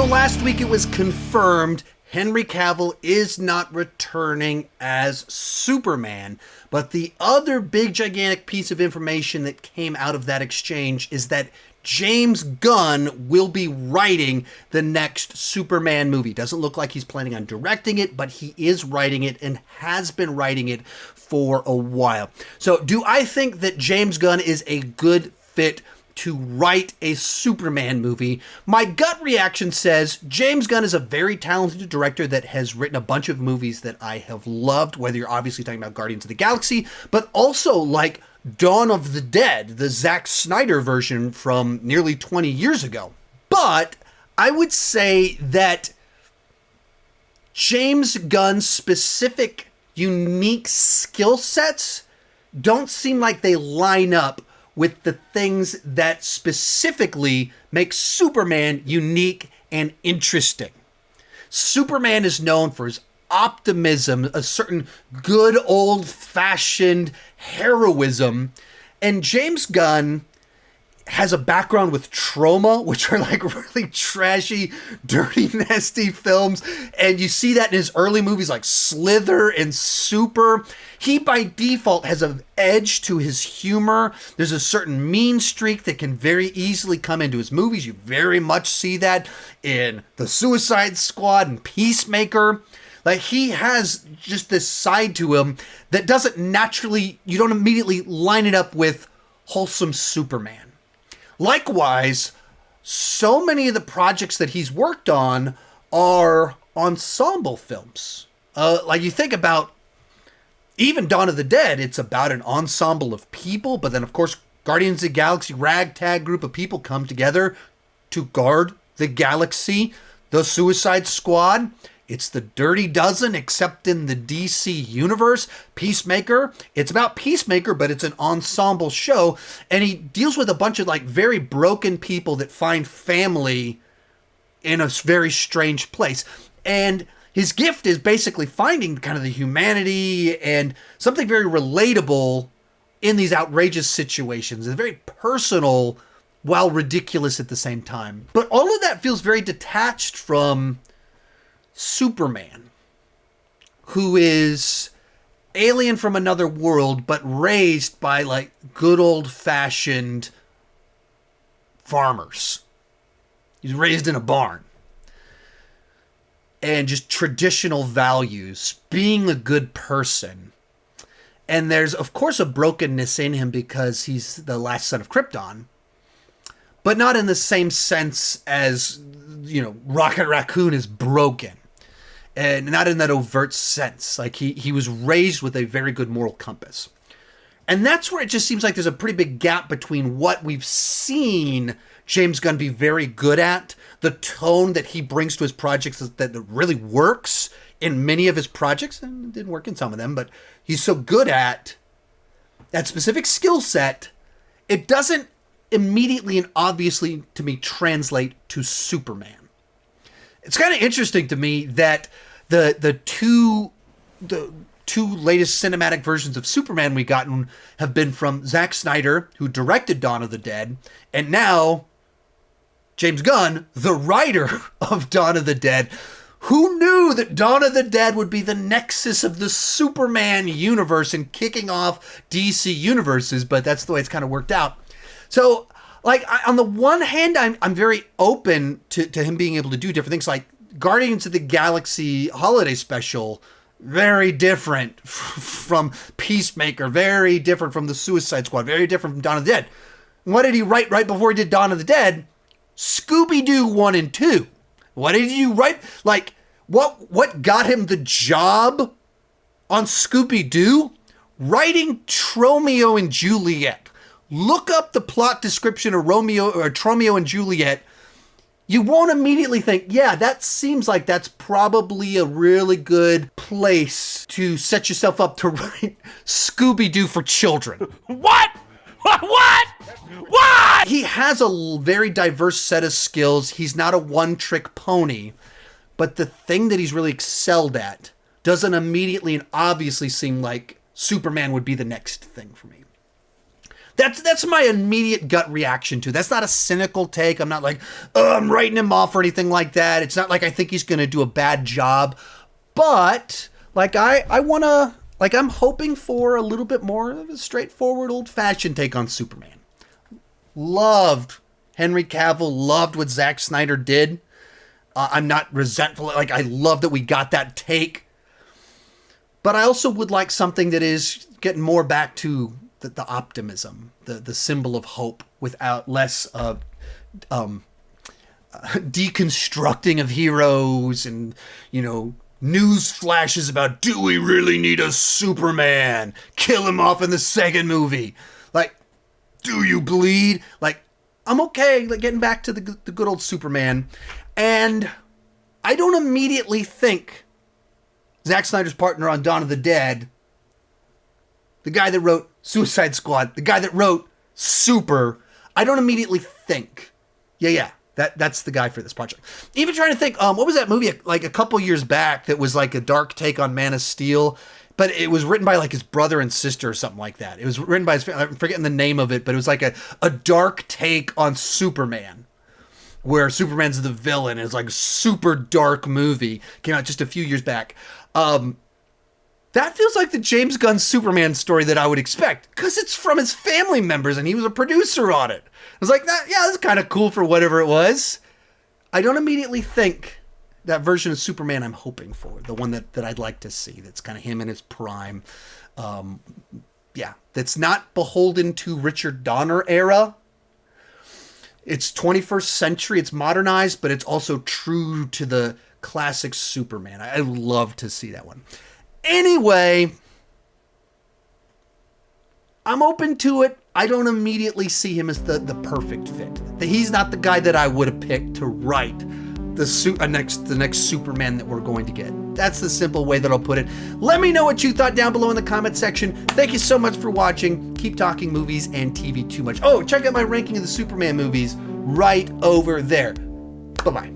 So last week it was confirmed Henry Cavill is not returning as Superman. But the other big gigantic piece of information that came out of that exchange is that James Gunn will be writing the next Superman movie. Doesn't look like he's planning on directing it, but he is writing it and has been writing it for a while. So do I think that James Gunn is a good fit to write a Superman movie? My gut reaction says James Gunn is a very talented director that has written a bunch of movies that I have loved, whether you're obviously talking about Guardians of the Galaxy, but also like Dawn of the Dead, the Zack Snyder version from nearly 20 years ago. But I would say that James Gunn's specific, unique skill sets don't seem like they line up with the things that specifically make Superman unique and interesting. Superman is known for his optimism, a certain good old-fashioned heroism, and James Gunn has a background with trauma, which are like really trashy, dirty, nasty films. And you see that in his early movies like Slither and Super. He, by default, has an edge to his humor. There's a certain mean streak that can very easily come into his movies. You very much see that in The Suicide Squad and Peacemaker. Like, he has just this side to him that doesn't naturally, you don't immediately line it up with wholesome Superman. Likewise, so many of the projects that he's worked on are ensemble films. Like you think about even Dawn of the Dead, it's about an ensemble of people, but then of course Guardians of the Galaxy, ragtag group of people come together to guard the galaxy. The Suicide Squad, it's the Dirty Dozen, except in the DC universe. Peacemaker, it's about Peacemaker, but it's an ensemble show. And he deals with a bunch of like very broken people that find family in a very strange place. And his gift is basically finding kind of the humanity and something very relatable in these outrageous situations. It's very personal while ridiculous at the same time. But all of that feels very detached from Superman, who is alien from another world, but raised by like good old-fashioned farmers. He's raised in a barn. And just traditional values, being a good person. And there's, of course, a brokenness in him because he's the last son of Krypton, but not in the same sense as, you know, Rocket Raccoon is broken. And not in that overt sense. Like, he was raised with a very good moral compass. And that's where it just seems like there's a pretty big gap between what we've seen James Gunn be very good at, the tone that he brings to his projects that really works in many of his projects, and it didn't work in some of them, but he's so good at that specific skill set, it doesn't immediately and obviously, to me, translate to Superman. It's kind of interesting to me that the two latest cinematic versions of Superman we've gotten have been from Zack Snyder, who directed Dawn of the Dead, and now James Gunn, the writer of Dawn of the Dead. Who knew that Dawn of the Dead would be the nexus of the Superman universe and kicking off DC universes, but that's the way it's kind of worked out. So, like, on the one hand, I'm very open to him being able to do different things, like Guardians of the Galaxy holiday special, very different from Peacemaker, very different from the Suicide Squad, very different from Dawn of the Dead. What did he write right before he did Dawn of the Dead? Scooby-Doo 1 and 2. What did you write? Like, what got him the job on Scooby-Doo? Writing Tromeo and Juliet. Look up the plot description of Tromeo and Juliet. You won't immediately think, yeah, that seems like that's probably a really good place to set yourself up to write Scooby-Doo for children. What? What? He has a very diverse set of skills. He's not a one-trick pony. But the thing that he's really excelled at doesn't immediately and obviously seem like Superman would be the next thing for me. That's my immediate gut reaction to it. That's not a cynical take. I'm not like, oh, I'm writing him off or anything like that. It's not like I think he's going to do a bad job. But like I want to, like I'm hoping for a little bit more of a straightforward, old-fashioned take on Superman. Loved Henry Cavill. Loved what Zack Snyder did. I'm not resentful. Like I love that we got that take. But I also would like something that is getting more back to the optimism, the symbol of hope, without less deconstructing of heroes and, you know, news flashes about, do we really need a Superman? Kill him off in the second movie. Like, do you bleed? Like, I'm okay like getting back to the good old Superman. And I don't immediately think Zack Snyder's partner on Dawn of the Dead, the guy that wrote Suicide Squad, the guy that wrote Super, I don't immediately think, that's the guy for this project. Even trying to think, what was that movie like a couple years back that was like a dark take on Man of Steel, but it was written by like his brother and sister or something like that. It was written by I'm forgetting the name of it, but it was like a dark take on Superman, where Superman's the villain. It's like a super dark movie. Came out just a few years back. That feels like the James Gunn Superman story that I would expect, because it's from his family members and he was a producer on it. I was like, that's kind of cool for whatever it was. I don't immediately think that version of Superman I'm hoping for, the one that I'd like to see, that's kind of him in his prime. That's not beholden to Richard Donner era. It's 21st century, it's modernized, but it's also true to the classic Superman. I love to see that one. Anyway, I'm open to it. I don't immediately see him as the perfect fit. He's not the guy that I would have picked to write the next Superman that we're going to get. That's the simple way that I'll put it. Let me know what you thought down below in the comment section. Thank you so much for watching. Keep talking movies and TV too much. Oh, check out my ranking of the Superman movies right over there. Bye-bye.